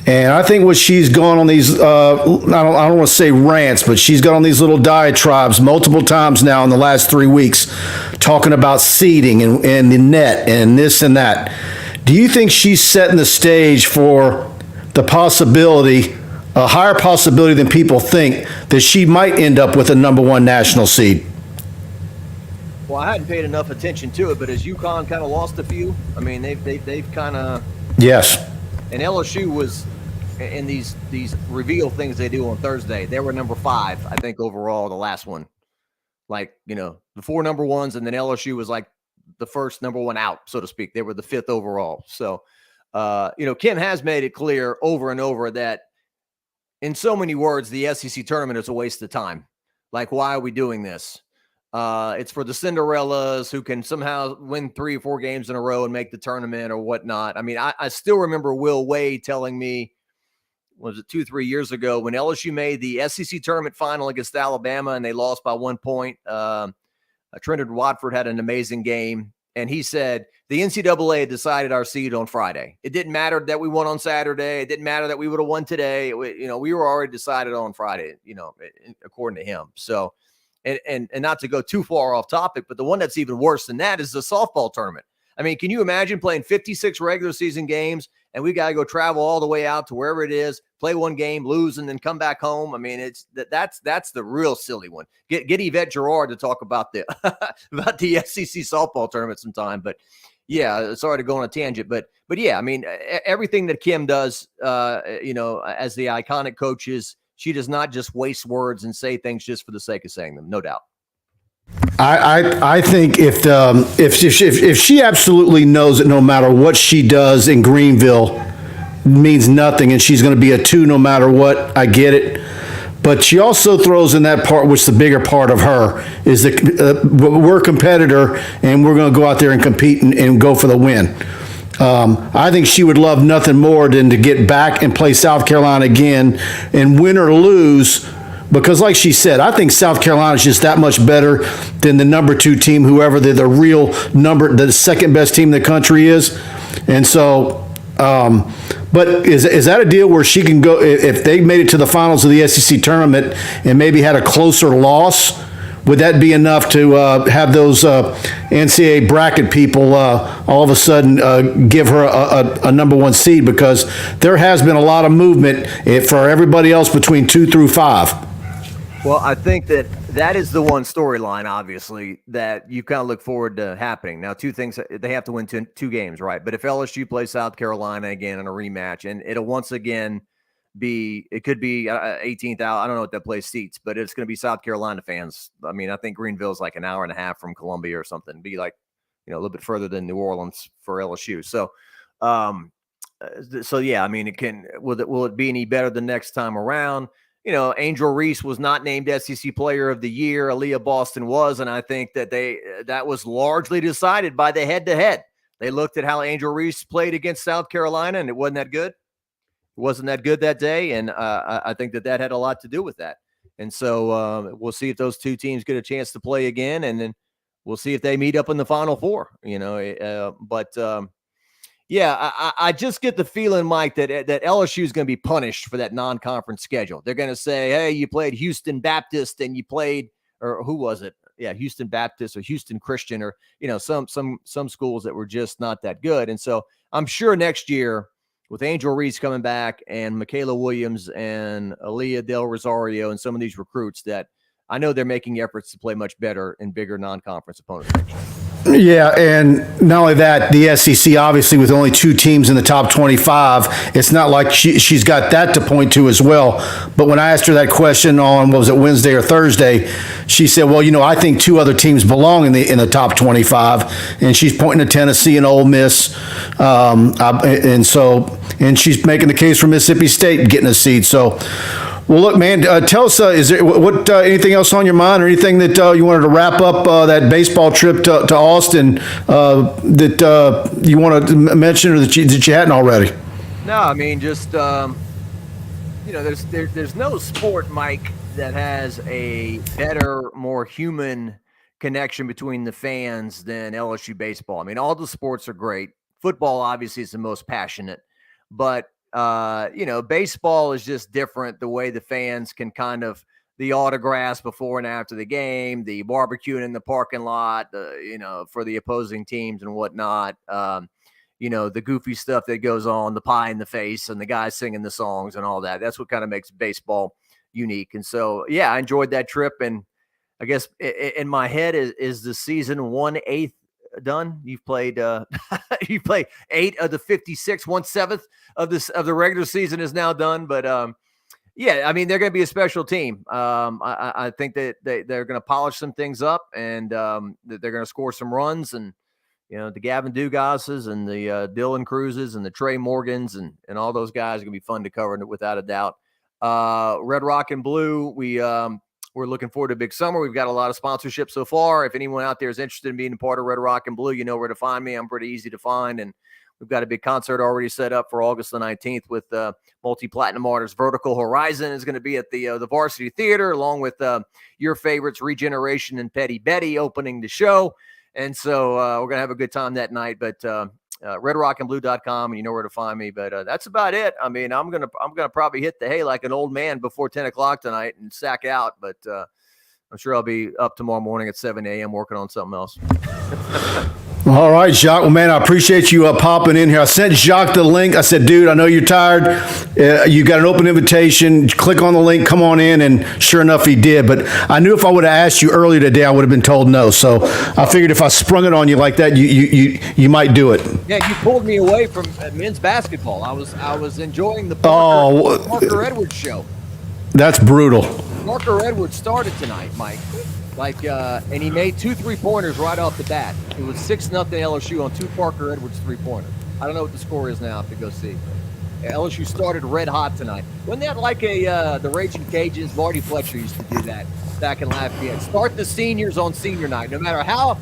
Speaker 1: And I think what she's gone on these, I don't want to say rants, but she's gone on these little diatribes multiple times now in the last 3 weeks, talking about seeding and the net and this and that. Do you think she's setting the stage for the possibility, a higher possibility than people think, that she might end up with a number 1 national seed?
Speaker 4: Well, I hadn't paid enough attention to it, but has UConn kind of lost a few? I mean, they've kind of.
Speaker 1: Yes.
Speaker 4: And LSU was in these reveal things they do on Thursday. They were number 5, I think, overall, the last one. Like, the 4 number 1s, and then LSU was like the first number 1 out, so to speak. They were the 5th overall. So, Kim has made it clear over and over that, in so many words, the SEC tournament is a waste of time. Like, why are we doing this? It's for the Cinderellas who can somehow win 3 or 4 games in a row and make the tournament or whatnot. I mean, I still remember Will Wade telling me, was it 2-3 years ago, when LSU made the SEC tournament final against Alabama and they lost by 1 point. Trenton Watford had an amazing game. And he said, the NCAA had decided our seed on Friday. It didn't matter that we won on Saturday. It didn't matter that we would have won today. We were already decided on Friday, according to him. So, and not to go too far off topic, but the one that's even worse than that is the softball tournament. I mean, can you imagine playing 56 regular season games and we got to go travel all the way out to wherever it is, play 1 game, lose, and then come back home? I mean, that's the real silly one. Get Yvette Girard to talk about the about the SEC softball tournament sometime. But yeah, sorry to go on a tangent, but yeah, I mean, everything that Kim does, as the iconic coaches, she does not just waste words and say things just for the sake of saying them, no doubt.
Speaker 1: I think if she absolutely knows that no matter what she does in Greenville means nothing, and she's going to be a 2 no matter what, I get it. But she also throws in that part, which the bigger part of her is that we're a competitor and we're going to go out there and compete and go for the win. I think she would love nothing more than to get back and play South Carolina again and win or lose. Because like she said, I think South Carolina is just that much better than the number 2 team, whoever the second best team in the country is. And so, but is that a deal where she can go, if they made it to the finals of the SEC tournament and maybe had a closer loss, would that be enough to have those NCAA bracket people all of a sudden give her a number 1 seed? Because there has been a lot of movement for everybody else between 2 through 5.
Speaker 4: Well, I think that is the one storyline, obviously, that you kind of look forward to happening. Now, 2 things, they have to win 2 games, right? But if LSU plays South Carolina again in a rematch, and it'll once again it could be 18,000, I don't know what that place seats, but it's going to be South Carolina fans. I mean, I think Greenville's like an hour and a half from Columbia or something. Be like, a little bit further than New Orleans for LSU. So, yeah, I mean, will it be any better the next time around? Angel Reese was not named SEC Player of the Year. Aaliyah Boston was, and I think that was largely decided by the head-to-head. They looked at how Angel Reese played against South Carolina, and it wasn't that good. It wasn't that good that day, and I think that had a lot to do with that. And so we'll see if those 2 teams get a chance to play again, and then we'll see if they meet up in the Final Four. I just get the feeling, Mike, that LSU is going to be punished for that non-conference schedule. They're going to say, hey, you played Houston Baptist and you played, or who was it? Yeah, Houston Baptist or Houston Christian, or some schools that were just not that good. And so I'm sure next year, with Angel Reese coming back and Michaela Williams and Aaliyah Del Rosario and some of these recruits, that I know they're making efforts to play much better in bigger non-conference opponents next year.
Speaker 1: Yeah, and not only that, the SEC, obviously, with only 2 teams in the top 25, it's not like she's got that to point to as well. But when I asked her that question on, what was it, Wednesday or Thursday, she said, well, I think 2 other teams belong in the top 25, and she's pointing to Tennessee and Ole Miss, and she's making the case for Mississippi State getting a seed. So, well, look, man, tell us, is there anything else on your mind, or anything that you wanted to wrap up that baseball trip to Austin that you want to mention, or that you hadn't already?
Speaker 4: No, I mean, just there's no sport, Mike, that has a better, more human connection between the fans than LSU baseball. I mean, all the sports are great. Football obviously is the most passionate, but baseball is just different. The way the fans can the autographs before and after the game, the barbecuing in the parking lot, for the opposing teams and whatnot. The goofy stuff that goes on, the pie in the face and the guys singing the songs and all that. That's what kind of makes baseball unique. And so, yeah, I enjoyed that trip. And I guess in my head is the season 1/8 done. You've played 8 of the 56, 1/7 of the regular season is now done. But I mean, they're going to be a special team. I think that they're going to polish some things up, and they're going to score some runs. And the Gavin Dugosses and the Dylan Cruzes and the Trey Morgans and all those guys are going to be fun to cover, without a doubt. Red Rock and Blue, we're looking forward to a big summer. We've got a lot of sponsorships so far. If anyone out there is interested in being a part of Red Rock and Blue, you know where to find me. I'm pretty easy to find. And we've got a big concert already set up for August the 19th with multi-platinum artist Vertical Horizon is going to be at the Varsity Theater, along with your favorites, Regeneration and Petty Betty, opening the show. And so we're going to have a good time that night. But redrockandblue.com, and you know where to find me. But that's about it. I mean, I'm gonna probably hit the hay like an old man before 10 o'clock tonight and sack out. But I'm sure I'll be up tomorrow morning at 7 a.m. working on something else.
Speaker 1: All right, Jacques. Well, man, I appreciate you popping in here. I sent Jacques the link. I said, dude, I know you're tired. You got an open invitation. Click on the link, come on in. And sure enough, he did. But I knew if I would have asked you earlier today, I would have been told no. So I figured if I sprung it on you like that, you might do it.
Speaker 4: Yeah, you pulled me away from men's basketball. I was enjoying the Parker Edwards show.
Speaker 1: That's brutal.
Speaker 4: Parker Edwards started tonight, Mike. And he made 2 3-pointers right off the bat. It was 6-0 LSU on 2 Parker Edwards 3-pointers. I don't know what the score is now. I have to go see. LSU started red hot tonight. Wasn't that like the Raging Cajuns? Marty Fletcher used to do that back in Lafayette. Start the seniors on senior night, no matter how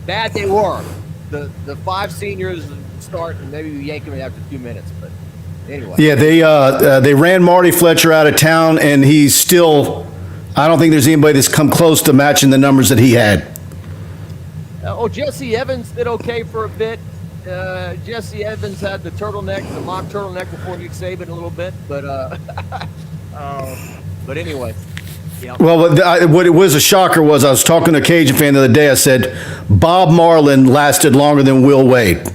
Speaker 4: bad they were. The 5 seniors start, and maybe we yank them after 2 minutes. But anyway. Yeah,
Speaker 1: they ran Marty Fletcher out of town, and he's still. I don't think there's anybody that's come close to matching the numbers that he had.
Speaker 4: Jesse Evans did okay for a bit. Jesse Evans had the mock turtleneck before Nick Saban a little bit, but anyway. Yeah.
Speaker 1: Well, what it was a shocker was I was talking to a Cajun fan the other day. I said Bob Marlin lasted longer than Will Wade.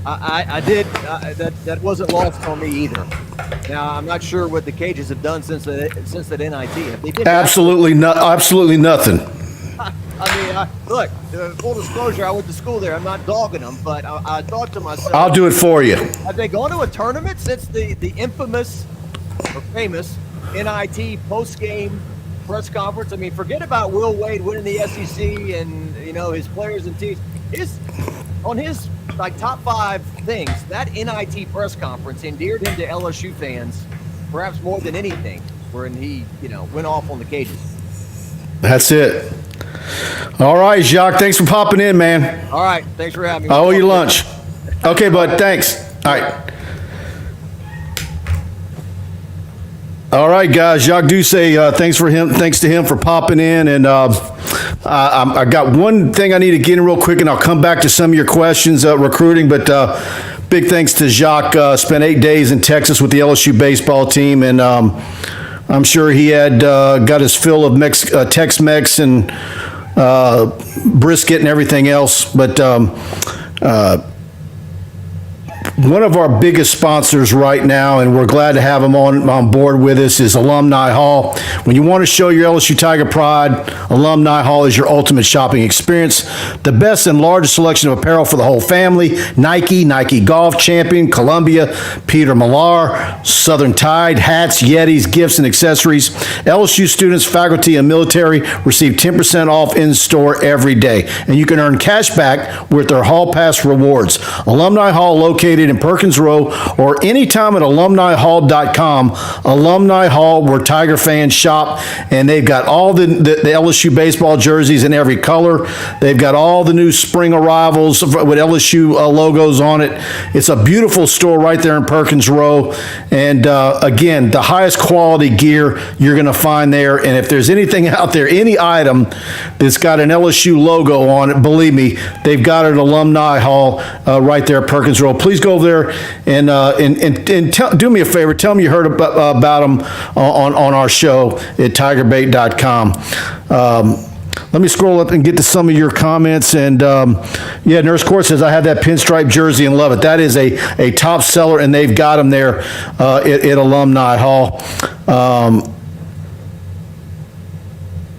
Speaker 4: I did. That wasn't lost on me either. Now I'm not sure what the Cajuns have done since that NIT. Have they did
Speaker 1: absolutely nothing.
Speaker 4: I mean, look. Full disclosure, I went to school there. I'm not dogging them, but I thought to myself,
Speaker 1: I'll do it for you.
Speaker 4: Have they gone to a tournament since the infamous or famous NIT post-game press conference? I mean, forget about Will Wade winning the SEC and his players and teams. On his top 5 things, that NIT press conference endeared him to LSU fans, perhaps more than anything, when he went off on the Cajuns.
Speaker 1: That's it. All right, Jacques, thanks for popping in, man.
Speaker 4: All right, thanks for having me.
Speaker 1: I owe you lunch. Okay, bud, thanks. All right. All right, guys. Jacques Doucet, thanks to him for popping in. And I got one thing I need to get in real quick, and I'll come back to some of your questions, recruiting. But big thanks to Jacques. Spent 8 days in Texas with the LSU baseball team, and I'm sure he had got his fill of Tex-Mex and brisket and everything else. But one of our biggest sponsors right now, and we're glad to have them on board with us, is Alumni Hall. When you want to show your LSU Tiger pride, Alumni Hall is your ultimate shopping experience. The best and largest selection of apparel for the whole family: Nike Golf Champion, Columbia, Peter Millar, Southern Tide, hats, Yetis, gifts, and accessories. LSU students, faculty, and military receive 10% off in-store every day. And you can earn cash back with their Hall Pass rewards. Alumni Hall, located in Perkins Row, or anytime at alumnihall.com. Alumni Hall, where Tiger fans shop, and they've got all the LSU baseball jerseys in every color. They've got all the new spring arrivals with LSU logos on it. It's a beautiful store right there in Perkins Row, and again, the highest quality gear you're going to find there. And if there's anything out there, any item that's got an LSU logo on it, believe me, they've got it at Alumni Hall right there at Perkins Row. Please go over there and do me a favor. Tell them you heard about them on our show at TigerBait.com. Let me scroll up and get to some of your comments. And yeah, Nurse Court says, I have that pinstripe jersey and love it. That is a top seller, and they've got them there at Alumni Hall.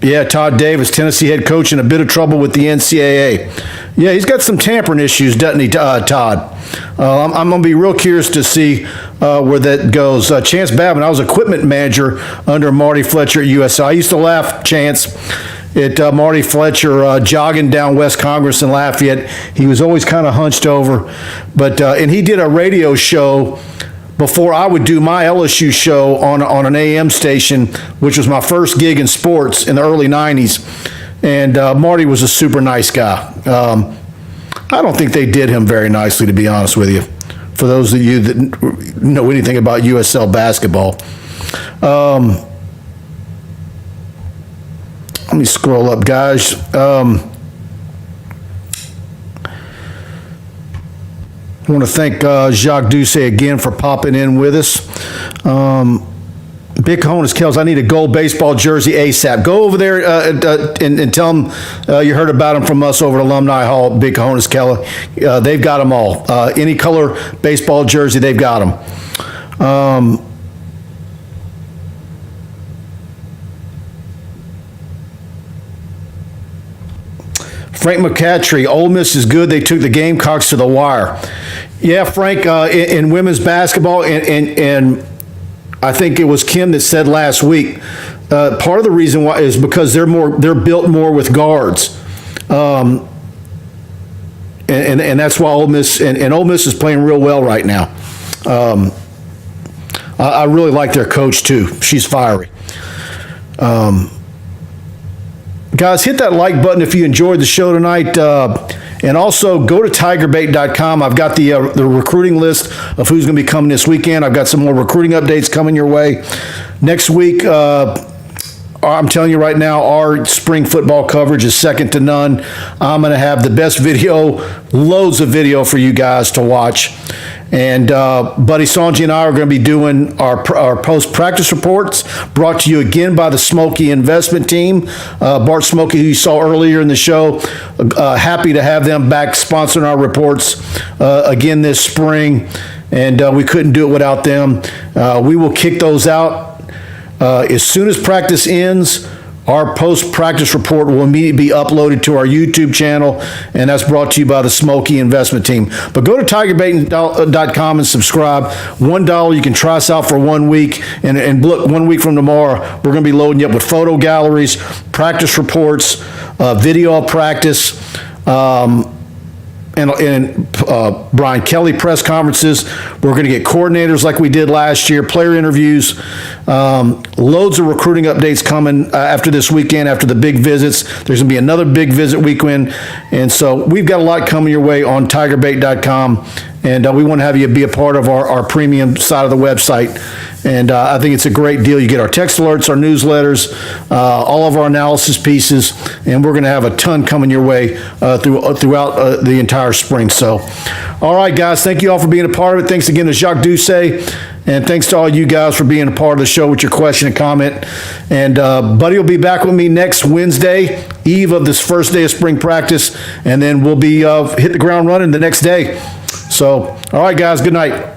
Speaker 1: Yeah, Todd Davis, Tennessee head coach, in a bit of trouble with the NCAA. Yeah, he's got some tampering issues, doesn't he, Todd? I'm going to be real curious to see where that goes. Chance Babin, I was equipment manager under Marty Fletcher at USC. I used to laugh, Chance, at Marty Fletcher jogging down West Congress in Lafayette. He was always kind of hunched over. But and he did a radio show before I would do my LSU show on an AM station, which was my first gig in sports in the early 90s. And Marty was a super nice guy. I don't think they did him very nicely, to be honest with you, for those of you that know anything about USL basketball. Let me scroll up, guys. I want to thank Jacques Doucet again for popping in with us. Big Cojones Kells, I need a gold baseball jersey ASAP. Go over there and tell them you heard about them from us over at Alumni Hall, Big Cojones Kelly. They've got them all. Any color baseball jersey, they've got them. Frank McCatry, Ole Miss is good. They took the Gamecocks to the wire. Yeah, Frank, in women's basketball, and I think it was Kim that said last week, part of the reason why is because they're built more with guards. And that's why Ole Miss, and Ole Miss is playing real well right now. I really like their coach too. She's fiery. Guys, hit that like button if you enjoyed the show tonight. And also go to TigerBait.com. I've got the recruiting list of who's going to be coming this weekend. I've got some more recruiting updates coming your way. Next week, I'm telling you right now, our spring football coverage is second to none. I'm going to have the best video, loads of video for you guys to watch. And Buddy Sanji and I are going to be doing our post-practice reports, brought to you again by the Smokey Investment Team. Bart Smokey, who you saw earlier in the show, happy to have them back sponsoring our reports again this spring. And we couldn't do it without them. We will kick those out as soon as practice ends. Our post-practice report will immediately be uploaded to our YouTube channel, and that's brought to you by the Smokey Investment Team. But go to TigerBait.com and subscribe. $1, you can try us out for 1 week, and look, 1 week from tomorrow, we're going to be loading you up with photo galleries, practice reports, video of practice, and Brian Kelly press conferences. We're going to get coordinators like we did last year, player interviews, loads of recruiting updates coming after this weekend, after the big visits. There's going to be another big visit weekend. And so we've got a lot coming your way on TigerBait.com. and we want to have you be a part of our premium side of the website. And I think it's a great deal. You get our text alerts, our newsletters, all of our analysis pieces, and we're going to have a ton coming your way throughout the entire spring. So, all right, guys, thank you all for being a part of it. Thanks again to Jacques Doucet, and thanks to all you guys for being a part of the show with your question and comment. And Buddy will be back with me next Wednesday, eve of this first day of spring practice, and then we'll be hit the ground running the next day. So, all right, guys, good night.